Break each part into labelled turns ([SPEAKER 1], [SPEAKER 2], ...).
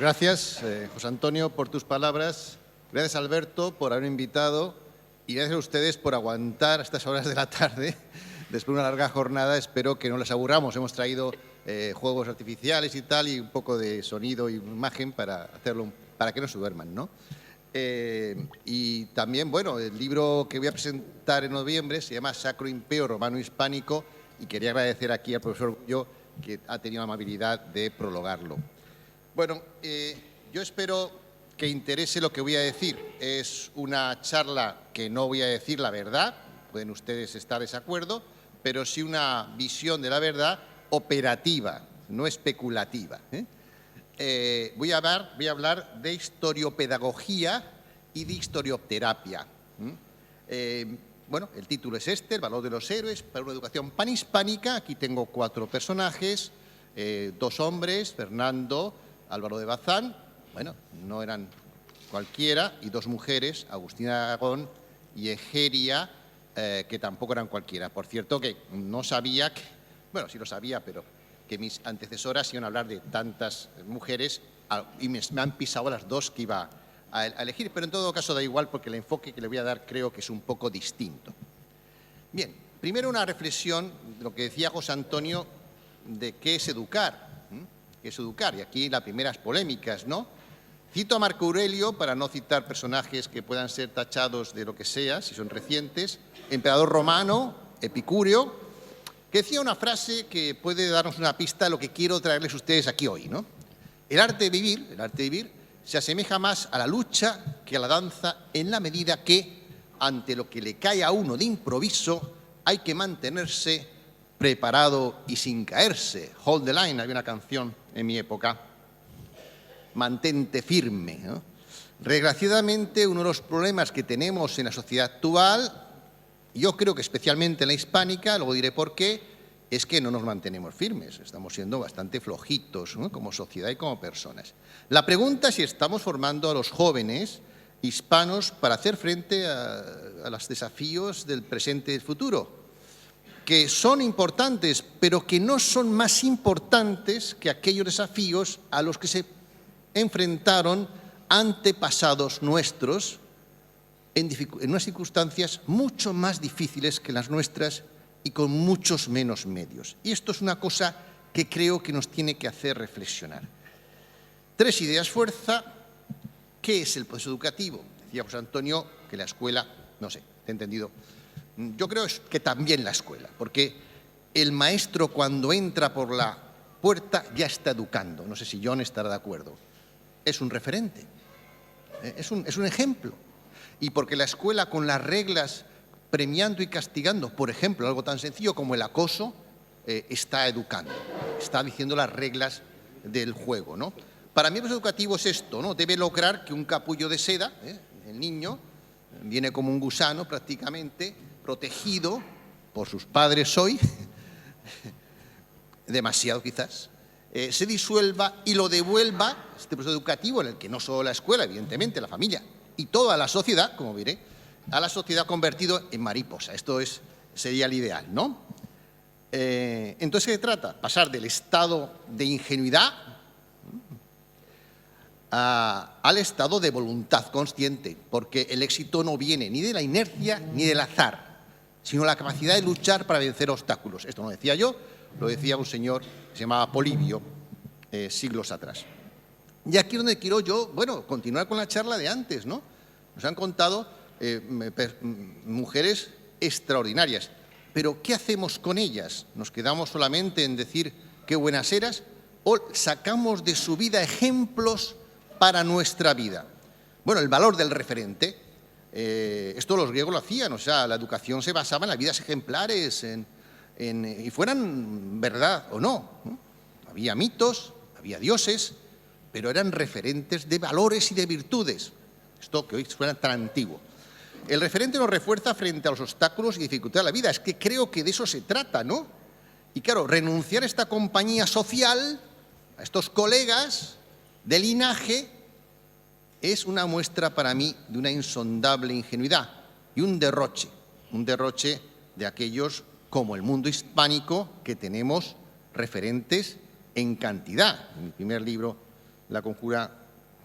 [SPEAKER 1] Gracias, José Antonio, por tus palabras. Gracias, Alberto, por haberme invitado. Y gracias a ustedes por aguantar a estas horas de la tarde. Después de una larga jornada, espero que no les aburramos. Hemos traído juegos artificiales y tal, y un poco de sonido y imagen para hacerlo, para que no se duerman, ¿no? Y también, bueno, el libro que voy a presentar en noviembre se llama Sacro Imperio Romano Hispánico, y quería agradecer aquí al profesor Gullo que ha tenido la amabilidad de prologarlo. Bueno, yo espero que interese lo que voy a decir. Es una charla que no voy a decir la verdad, pueden ustedes estar de desacuerdo, pero sí una visión de la verdad operativa, no especulativa. Voy a hablar de historiopedagogía y de historioterapia. Bueno, el título es este, El valor de los héroes para una educación panhispánica. Aquí tengo 4 personajes, 2 hombres, Fernando, Álvaro de Bazán, bueno, no eran cualquiera, y 2 mujeres, Agustina de Aragón y Egeria, que tampoco eran cualquiera. Por cierto, que no sabía, bueno, sí lo sabía, pero que mis antecesoras iban a hablar de tantas mujeres y me han pisado las 2 que iba a elegir, pero en todo caso da igual porque el enfoque que le voy a dar creo que es un poco distinto. Bien, primero una reflexión de lo que decía José Antonio de qué es educar. ¿Qué es educar? Y aquí las primeras polémicas, ¿no? Cito a Marco Aurelio, para no citar personajes que puedan ser tachados de lo que sea, si son recientes, emperador romano, Epicúreo, que decía una frase que puede darnos una pista de lo que quiero traerles a ustedes aquí hoy, ¿no? El arte de vivir, se asemeja más a la lucha que a la danza en la medida que, ante lo que le cae a uno de improviso, hay que mantenerse preparado y sin caerse. Hold the line, había una canción en mi época. Mantente firme, ¿no? Desgraciadamente, uno de los problemas que tenemos en la sociedad actual, yo creo que especialmente en la hispánica, luego diré por qué, es que no nos mantenemos firmes. Estamos siendo bastante flojitos, ¿no? Como sociedad y como personas. La pregunta es si estamos formando a los jóvenes hispanos para hacer frente a los desafíos del presente y del futuro, que son importantes, pero que no son más importantes que aquellos desafíos a los que se enfrentaron antepasados nuestros en unas circunstancias mucho más difíciles que las nuestras y con muchos menos medios. Y esto es una cosa que creo que nos tiene que hacer reflexionar. 3 ideas fuerza. ¿Qué es el proceso educativo? Decía José Antonio que la escuela, no sé, he entendido. Yo creo que también la escuela, porque el maestro cuando entra por la puerta ya está educando. No sé si John estará de acuerdo. Es un referente, es un ejemplo. Y porque la escuela, con las reglas premiando y castigando, por ejemplo, algo tan sencillo como el acoso, está educando, está diciendo las reglas del juego, ¿no? Para mí el proceso educativo es esto, ¿no? Debe lograr que un capullo de seda, el niño, viene como un gusano prácticamente, protegido por sus padres hoy, demasiado quizás, se disuelva y lo devuelva, este proceso educativo en el que no solo la escuela, evidentemente, la familia y toda la sociedad, como veré, a la sociedad convertido en mariposa. Esto sería el ideal, ¿no? Entonces, ¿qué se trata? Pasar del estado de ingenuidad al estado de voluntad consciente, porque el éxito no viene ni de la inercia ni del azar, sino la capacidad de luchar para vencer obstáculos. Esto no lo decía yo, lo decía un señor que se llamaba Polibio, siglos atrás. Y aquí es donde quiero yo, bueno, continuar con la charla de antes, ¿no? Nos han contado mujeres extraordinarias, pero ¿qué hacemos con ellas? ¿Nos quedamos solamente en decir qué buenas eras o sacamos de su vida ejemplos para nuestra vida? Bueno, el valor del referente, esto los griegos lo hacían, o sea, la educación se basaba en las vidas ejemplares, y fueran verdad o no, ¿no? Había mitos, había dioses, pero eran referentes de valores y de virtudes. Esto que hoy suena tan antiguo. El referente nos refuerza frente a los obstáculos y dificultades de la vida. Es que creo que de eso se trata, ¿no? Y claro, renunciar a esta compañía social, a estos colegas de linaje, es una muestra para mí de una insondable ingenuidad y un derroche de aquellos como el mundo hispánico que tenemos referentes en cantidad. En mi primer libro la conjura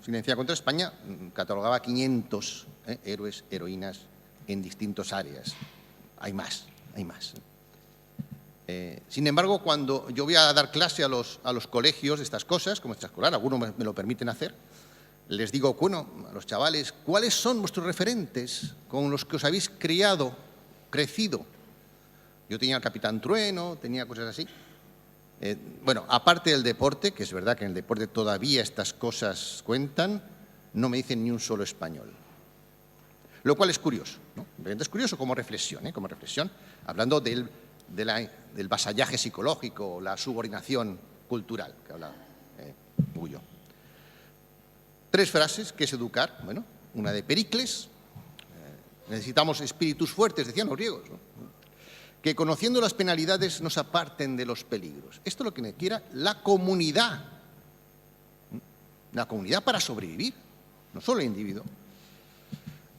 [SPEAKER 1] silenciada contra España catalogaba 500 héroes, heroínas en distintas áreas. Hay más, hay más. Sin embargo, cuando yo voy a dar clase a los colegios de estas cosas, como extraescolar, algunos me lo permiten hacer, les digo, bueno, a los chavales, ¿cuáles son vuestros referentes con los que os habéis crecido? Yo tenía al Capitán Trueno, tenía cosas así. Bueno, aparte del deporte, que es verdad que en el deporte todavía estas cosas cuentan, no me dicen ni un solo español. Lo cual es curioso, ¿no? Es curioso como reflexión, hablando del vasallaje psicológico, la subordinación cultural, que habla Guyot. 3 frases, ¿qué es educar? Bueno, una de Pericles, necesitamos espíritus fuertes, decían los griegos, ¿no? Que conociendo las penalidades nos aparten de los peligros. Esto es lo que quiera la comunidad para sobrevivir, no solo el individuo.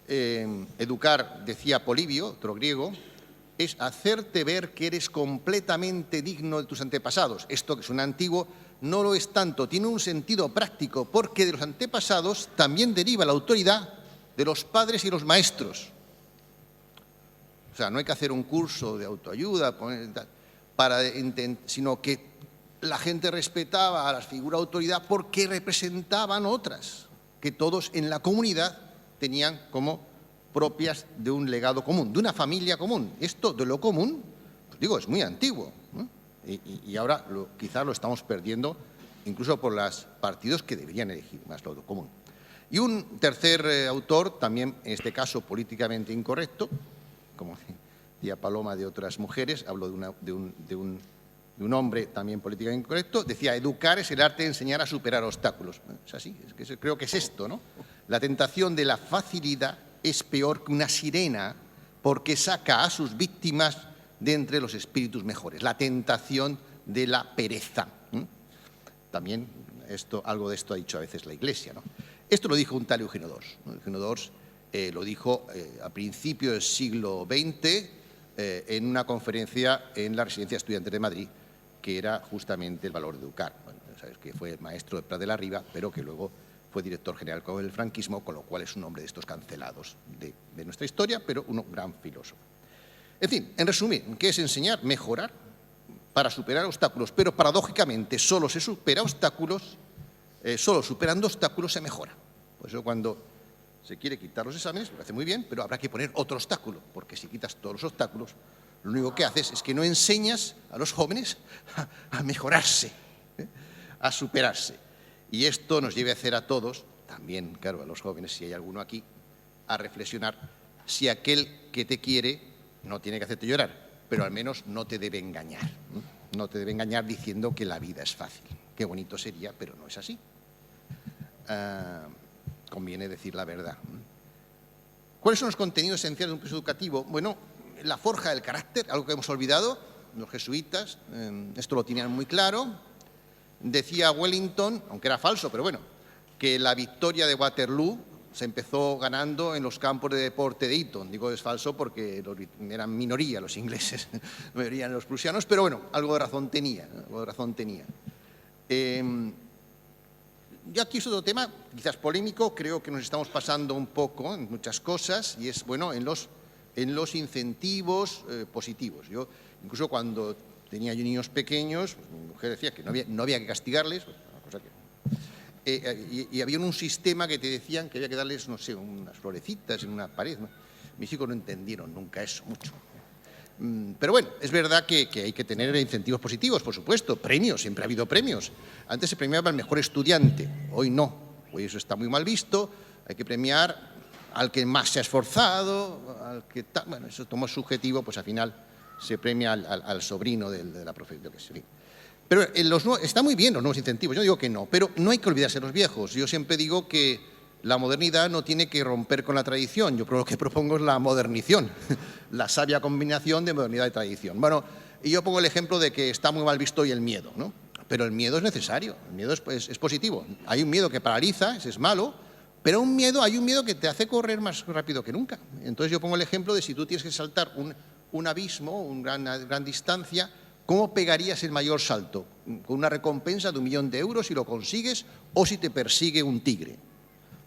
[SPEAKER 1] Educar, decía Polibio, otro griego, es hacerte ver que eres completamente digno de tus antepasados. Esto, que suena antiguo, no lo es tanto, tiene un sentido práctico, porque de los antepasados también deriva la autoridad de los padres y los maestros. O sea, no hay que hacer un curso de autoayuda, sino que la gente respetaba a las figuras de autoridad porque representaban otras, que todos en la comunidad tenían como propias de un legado común, de una familia común. Esto de lo común, pues digo, es muy antiguo, ¿no? Y ahora quizás lo estamos perdiendo incluso por los partidos que deberían elegir más lo común. Y un tercer autor, también en este caso políticamente incorrecto, como decía Paloma de otras mujeres, hablo de un hombre también políticamente incorrecto, decía, educar es el arte de enseñar a superar obstáculos. Es así, creo que es esto, ¿no? La tentación de la facilidad es peor que una sirena porque saca a sus víctimas de entre los espíritus mejores. La tentación de la pereza. También algo de esto ha dicho a veces la Iglesia, ¿no? Esto lo dijo un tal Eugenio d'Ors, ¿no? Eugenio d'Ors lo dijo a principios del siglo XX en una conferencia en la Residencia Estudiantil de Madrid, que era justamente el valor de educar. Bueno, sabes que fue maestro de Prat de la Riba, pero que luego fue director general con el franquismo, con lo cual es un hombre de estos cancelados de nuestra historia, pero un gran filósofo. En fin, en resumen, ¿qué es enseñar? Mejorar para superar obstáculos, pero paradójicamente solo se supera obstáculos, solo superando obstáculos se mejora. Por eso cuando se quiere quitar los exámenes, lo hace muy bien, pero habrá que poner otro obstáculo, porque si quitas todos los obstáculos, lo único que haces es que no enseñas a los jóvenes a mejorarse, a superarse. Y esto nos debe hacer a todos, también, claro, a los jóvenes, si hay alguno aquí, a reflexionar si aquel que te quiere no tiene que hacerte llorar, pero al menos no te debe engañar. No te debe engañar diciendo que la vida es fácil. Qué bonito sería, pero no es así. Conviene decir la verdad. ¿Cuáles son los contenidos esenciales de un proceso educativo? Bueno, la forja del carácter, algo que hemos olvidado, los jesuitas, esto lo tenían muy claro. Decía Wellington, aunque era falso, pero bueno, que la victoria de Waterloo se empezó ganando en los campos de deporte de Eton. Digo es falso porque eran minoría los ingleses, mayoría eran los prusianos, pero bueno, algo de razón tenía. Yo aquí es otro tema, quizás polémico, creo que nos estamos pasando un poco en muchas cosas, y es, bueno, en los incentivos positivos. Yo, incluso cuando tenía yo niños pequeños, pues mi mujer decía que no había que castigarles, pues, una cosa que... y había un sistema que te decían que había que darles, no sé, unas florecitas en una pared, ¿no? Mis hijos no entendieron nunca eso mucho. Pero bueno, es verdad que hay que tener incentivos positivos, por supuesto, premios, siempre ha habido premios. Antes se premiaba al mejor estudiante, hoy no, hoy eso está muy mal visto, hay que premiar al que más se ha esforzado, al que bueno, eso como es subjetivo, pues al final se premia al sobrino de la profesión, que sé. Pero está muy bien los nuevos incentivos, yo digo que no, pero no hay que olvidarse de los viejos. Yo siempre digo que la modernidad no tiene que romper con la tradición, yo lo que propongo es la modernización, la sabia combinación de modernidad y tradición. Bueno, y yo pongo el ejemplo de que está muy mal visto hoy el miedo, ¿no? Pero el miedo es necesario, el miedo es positivo. Hay un miedo que paraliza, ese es malo, pero hay un miedo que te hace correr más rápido que nunca. Entonces yo pongo el ejemplo de si tú tienes que saltar un abismo, una gran distancia, ¿Cómo pegarías el mayor salto? ¿Con una recompensa de 1 millón de euros si lo consigues o si te persigue un tigre?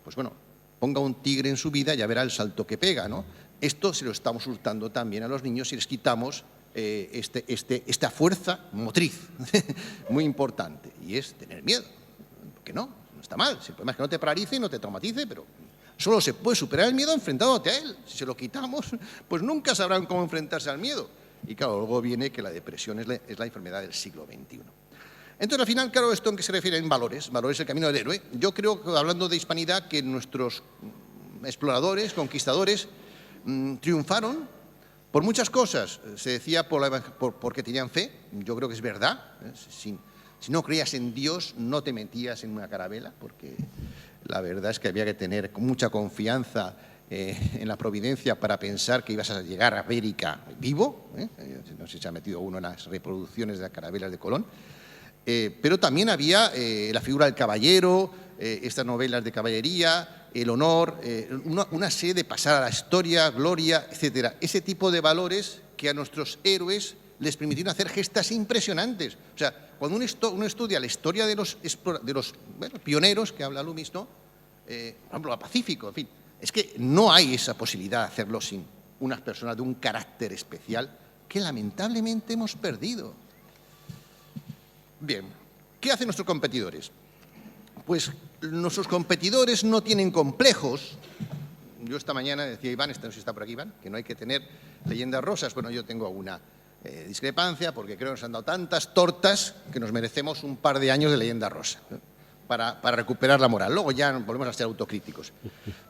[SPEAKER 1] Pues bueno, ponga un tigre en su vida y ya verá el salto que pega, ¿no? Esto se lo estamos hurtando también a los niños si les quitamos esta fuerza motriz muy importante, y es tener miedo. Que no está mal. El problema es que no te paralice y no te traumatice, pero solo se puede superar el miedo enfrentándote a él. Si se lo quitamos, pues nunca sabrán cómo enfrentarse al miedo. Y claro, luego viene que la depresión es la enfermedad del siglo XXI. Entonces, al final, claro, ¿esto en qué se refiere? En valores. Valores, el camino del héroe. Yo creo, hablando de hispanidad, que nuestros exploradores, conquistadores, triunfaron por muchas cosas. Se decía porque tenían fe. Yo creo que es verdad. Si no creías en Dios, no te metías en una carabela, porque la verdad es que había que tener mucha confianza en la providencia para pensar que ibas a llegar a América vivo. No sé si se ha metido uno en las reproducciones de las carabelas de Colón. Pero también había la figura del caballero, estas novelas de caballería, el honor, una serie de pasar a la historia, gloria, etcétera. Ese tipo de valores que a nuestros héroes les permitieron hacer gestas impresionantes. O sea, cuando uno estudia la historia de los pioneros, que habla Loomis, ¿no? Por ejemplo, a Pacífico, en fin, es que no hay esa posibilidad de hacerlo sin unas personas de un carácter especial que lamentablemente hemos perdido. Bien, ¿qué hacen nuestros competidores? Pues nuestros competidores no tienen complejos. Yo esta mañana decía Iván, no sé si está por aquí Iván, que no hay que tener leyendas rosas. Bueno, yo tengo alguna discrepancia, porque creo que nos han dado tantas tortas que nos merecemos un par de años de leyenda rosa, ¿no? para recuperar la moral. Luego ya volvemos a ser autocríticos.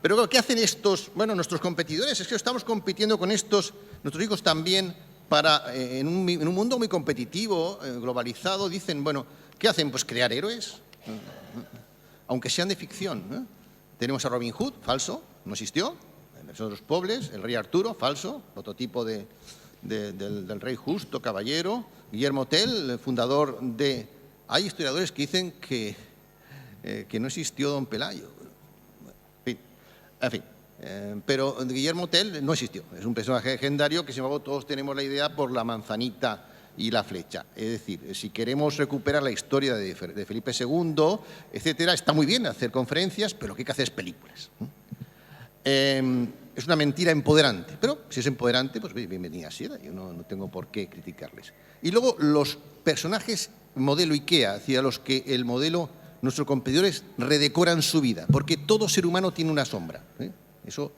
[SPEAKER 1] Pero ¿qué hacen nuestros competidores? Es que estamos compitiendo con nuestros hijos también en un mundo muy competitivo, globalizado. Dicen, bueno, ¿qué hacen? Pues crear héroes, aunque sean de ficción, ¿no? Tenemos a Robin Hood, falso, no existió. Son los pobres, el rey Arturo, falso, prototipo del rey justo, caballero. Guillermo Tell, el fundador de... Hay historiadores que dicen que no existió Don Pelayo. En fin, pero Guillermo Tell no existió. Es un personaje legendario que, sin embargo, todos tenemos la idea por la manzanita y la flecha. Es decir, si queremos recuperar la historia de Felipe II, etcétera, está muy bien hacer conferencias, pero lo que hay que hacer es películas. Es una mentira empoderante, pero si es empoderante, pues bienvenida sea, yo no tengo por qué criticarles. Y luego los personajes modelo IKEA, hacia los que el modelo, nuestros competidores redecoran su vida, porque todo ser humano tiene una sombra, eso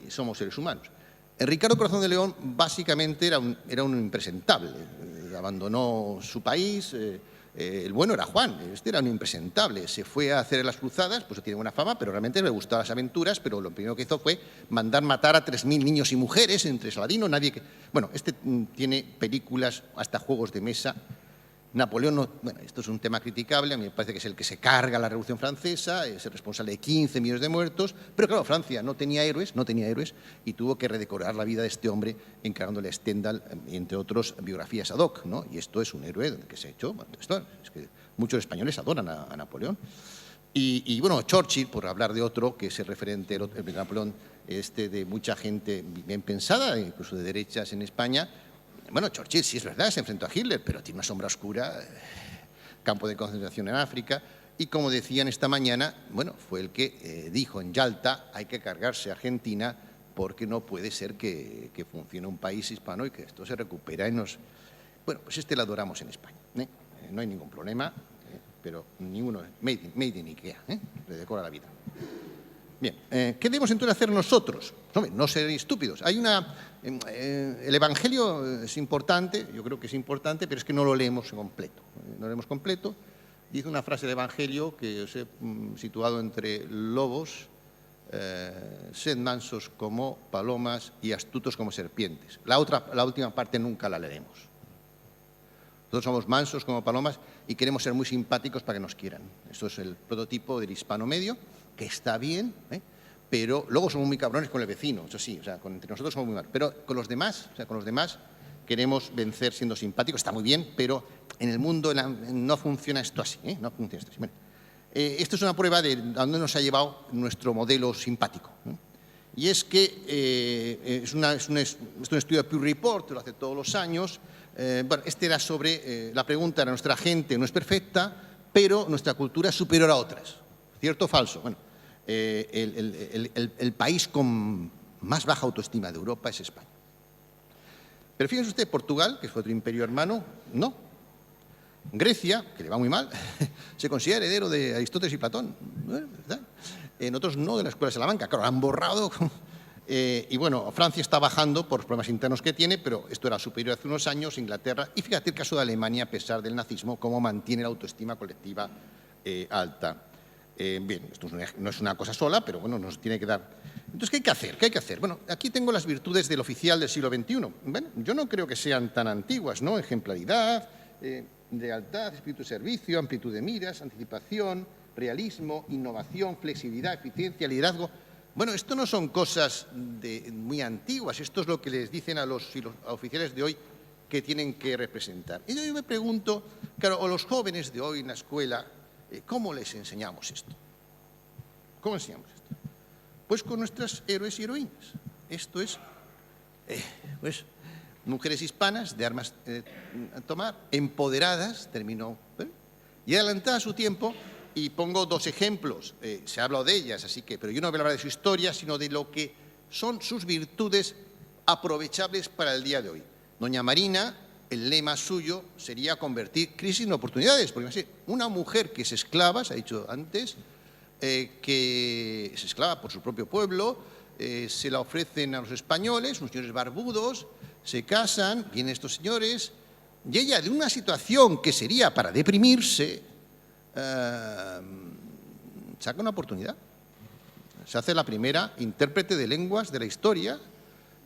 [SPEAKER 1] somos seres humanos. Ricardo Corazón de León básicamente era un impresentable, abandonó su país. El bueno era Juan, este era un impresentable, se fue a hacer las cruzadas, pues tiene buena fama, pero realmente le gustaban las aventuras, pero lo primero que hizo fue mandar matar a 3.000 niños y mujeres entre Saladino, Bueno, este tiene películas, hasta juegos de mesa. Napoleón, bueno, esto es un tema criticable, a mí me parece que es el que se carga la Revolución Francesa, es el responsable de 15 millones de muertos, pero claro, Francia no tenía héroes, y tuvo que redecorar la vida de este hombre encargándole a Stendhal, entre otros, biografías ad hoc, ¿no? Y esto es un héroe que se ha hecho, es que muchos españoles adoran a Napoleón. Y bueno, Churchill, por hablar de otro, que es el referente de Napoleón, de mucha gente bien pensada, incluso de derechas en España. Bueno, Churchill sí es verdad, se enfrentó a Hitler, pero tiene una sombra oscura, campo de concentración en África, y como decían esta mañana, bueno, fue el que dijo en Yalta, hay que cargarse a Argentina porque no puede ser que funcione un país hispano y que esto se recupera en los... Bueno, pues lo adoramos en España, no hay ningún problema, pero ninguno, made in IKEA, le decora la vida. Bien, ¿qué debemos entonces hacer nosotros? Hombre, no ser estúpidos. El Evangelio es importante, yo creo que es importante, pero es que no lo leemos completo. No lo leemos completo. Dice una frase del Evangelio que os he situado entre lobos, sed mansos como palomas y astutos como serpientes. La última parte nunca la leemos. Nosotros somos mansos como palomas y queremos ser muy simpáticos para que nos quieran. Esto es el prototipo del hispano medio, que está bien, pero luego somos muy cabrones con el vecino, eso sí, o sea, entre nosotros somos muy malos. Pero con los demás, queremos vencer siendo simpáticos, está muy bien, pero en el mundo no funciona esto así, no funciona esto así. Bueno, esto es una prueba de a dónde nos ha llevado nuestro modelo simpático. Y es que es un estudio de Pew Report, lo hace todos los años, Bueno, este era sobre, la pregunta era, nuestra gente no es perfecta, pero nuestra cultura es superior a otras. ¿Cierto o falso? Bueno, el país con más baja autoestima de Europa es España. Pero fíjense usted, Portugal, que fue otro imperio hermano, no. Grecia, que le va muy mal, se considera heredero de Aristóteles y Platón, ¿verdad? Nosotros no, de la Escuela de Salamanca, claro, han borrado. Y bueno, Francia está bajando por los problemas internos que tiene, pero esto era superior hace unos años, Inglaterra, y fíjate el caso de Alemania, a pesar del nazismo, cómo mantiene la autoestima colectiva alta. Bien, esto no es una cosa sola, pero bueno, nos tiene que dar. Entonces, ¿qué hay que hacer? ¿Qué hay que hacer? Bueno, aquí tengo las virtudes del oficial del siglo XXI. Bueno, yo no creo que sean tan antiguas, ¿no? Ejemplaridad, lealtad, espíritu de servicio, amplitud de miras, anticipación, realismo, innovación, flexibilidad, eficiencia, liderazgo. Bueno, esto no son cosas muy antiguas, esto es lo que les dicen a los oficiales de hoy que tienen que representar. Y yo me pregunto, claro, a los jóvenes de hoy en la escuela, ¿cómo les enseñamos esto? ¿Cómo enseñamos esto? Pues con nuestras héroes y heroínas. Esto es, pues, mujeres hispanas de armas a tomar, empoderadas, terminó, y adelantada a su tiempo. Y pongo dos ejemplos, se ha hablado de ellas, así que, pero yo no voy a hablar de su historia, sino de lo que son sus virtudes aprovechables para el día de hoy. Doña Marina, el lema suyo sería convertir crisis en oportunidades, porque una mujer que es esclava, se ha dicho antes, que es esclava por su propio pueblo, se la ofrecen a los españoles, unos señores barbudos, se casan, vienen estos señores, y ella de una situación que sería para deprimirse, saca una oportunidad. Se hace la primera intérprete de lenguas de la historia,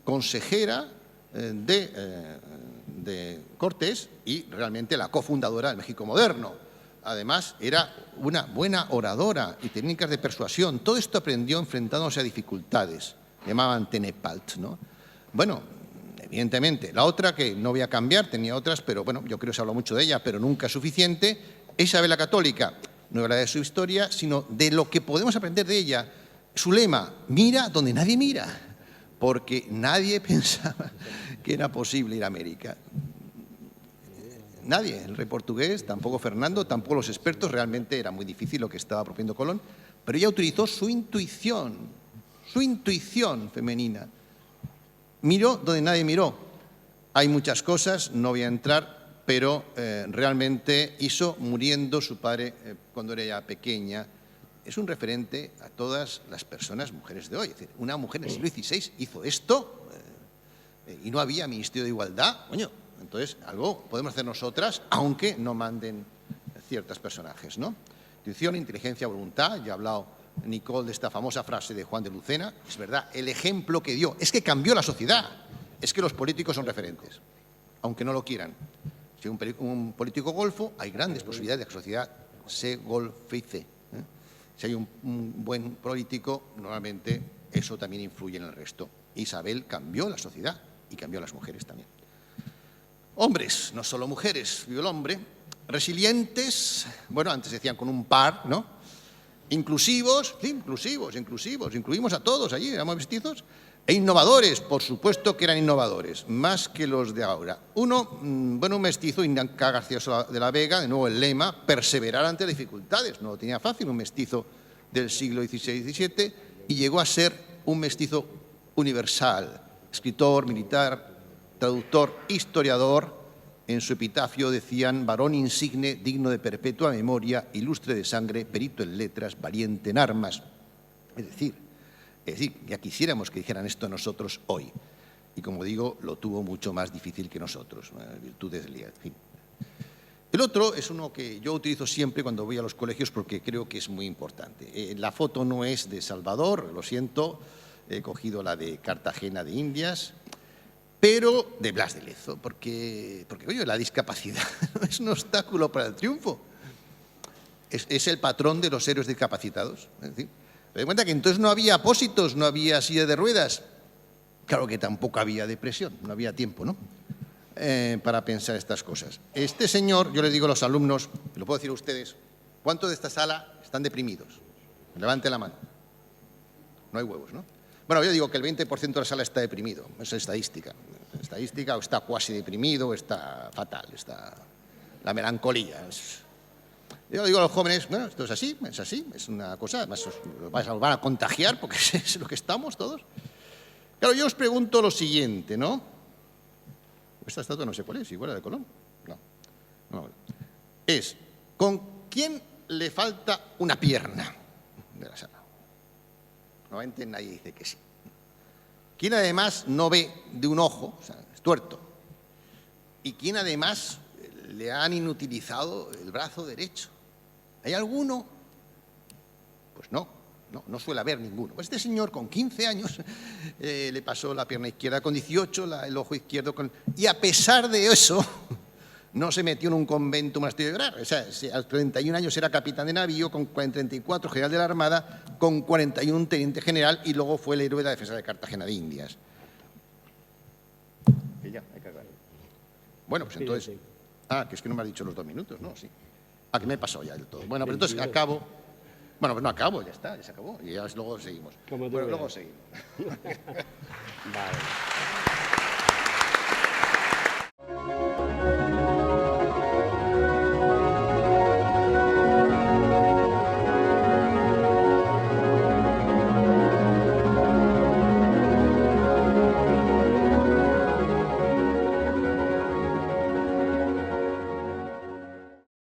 [SPEAKER 1] consejera de Cortés y realmente la cofundadora del México moderno. Además, era una buena oradora y técnicas de persuasión. Todo esto aprendió enfrentándose a dificultades. Llamaban tenepalt, ¿no? Bueno, evidentemente. La otra, que no voy a cambiar, tenía otras, pero bueno, yo creo que se habla mucho de ella, pero nunca es suficiente. Isabel la Católica, no habla de su historia, sino de lo que podemos aprender de ella. Su lema, mira donde nadie mira, porque nadie pensaba que era posible ir a América. Nadie, el rey portugués, tampoco Fernando, tampoco los expertos, realmente era muy difícil lo que estaba proponiendo Colón, pero ella utilizó su intuición femenina. Miró donde nadie miró. Hay muchas cosas, no voy a entrar, pero realmente hizo muriendo su padre cuando era ya pequeña. Es un referente a todas las personas, mujeres de hoy. Es decir, una mujer en el siglo XVI hizo esto y no había Ministerio de Igualdad. Coño, entonces algo podemos hacer nosotras, aunque no manden ciertos personajes, ¿no? Intuición, inteligencia, voluntad. Ya ha hablado Nicole de esta famosa frase de Juan de Lucena. Es verdad, el ejemplo que dio es que cambió la sociedad. Es que los políticos son referentes, aunque no lo quieran. Si hay un político golfo, hay grandes posibilidades de que la sociedad se golfice. Si hay un buen político, normalmente eso también influye en el resto. Isabel cambió la sociedad y cambió a las mujeres también. Hombres, no solo mujeres, vive el hombre. Resilientes, bueno, antes decían con un par, ¿no? Inclusivos, sí, incluimos a todos allí, éramos mestizos. E innovadores, por supuesto que eran innovadores, más que los de ahora. Uno, bueno, un mestizo, Inca García de la Vega, de nuevo el lema, perseverar ante dificultades. No lo tenía fácil, un mestizo del siglo XVI-XVII, y llegó a ser un mestizo universal, escritor, militar, traductor, historiador. En su epitafio decían, varón insigne, digno de perpetua memoria, ilustre de sangre, perito en letras, valiente en armas. Es decir, ya quisiéramos que dijeran esto nosotros hoy. Y como digo, lo tuvo mucho más difícil que nosotros, virtudes del día. En fin. El otro es uno que yo utilizo siempre cuando voy a los colegios porque creo que es muy importante. La foto no es de Salvador, lo siento, he cogido la de Cartagena de Indias, pero de Blas de Lezo, porque oye, la discapacidad no es un obstáculo para el triunfo. Es el patrón de los héroes discapacitados. Es decir, me doy cuenta que entonces no había apósitos, no había silla de ruedas. Claro que tampoco había depresión, no había tiempo, ¿no? Para pensar estas cosas. Este señor, yo les digo a los alumnos, lo puedo decir a ustedes, ¿cuántos de esta sala están deprimidos? Levante la mano. No hay huevos, ¿no? Bueno, yo digo que el 20% de la sala está deprimido, es estadística. estadística, o está cuasi deprimido, o está fatal, está la melancolía. Yo digo a los jóvenes, bueno, esto es así, es una cosa, además os van a contagiar porque es lo que estamos todos. Claro, yo os pregunto lo siguiente, ¿no? Esta estatua no sé cuál es, igual la de Colón. No. Es, ¿con quién le falta una pierna de la sala? Normalmente nadie dice que sí. ¿Quién además no ve de un ojo, o sea, es tuerto? ¿Y quién además le han inutilizado el brazo derecho? ¿Hay alguno? Pues no suele haber ninguno. Pues este señor con 15 años le pasó la pierna izquierda, con 18 el ojo izquierdo, y a pesar de eso no se metió en un convento, un monasterio de Grar. O sea, a los 31 años era capitán de navío, con 34 general de la Armada, con 41 teniente general, y luego fue el héroe de la defensa de Cartagena de Indias. Que ya, hay que acabar. Bueno, pues entonces... Ah, que es que no me has dicho los 2 minutos, ¿no? Sí. Ah, que me he pasado ya del todo. Bueno, pero entonces acabo... Bueno, pues no acabo, ya está, ya se acabó. Y ya luego seguimos. Bueno, luego seguimos.
[SPEAKER 2] Vale.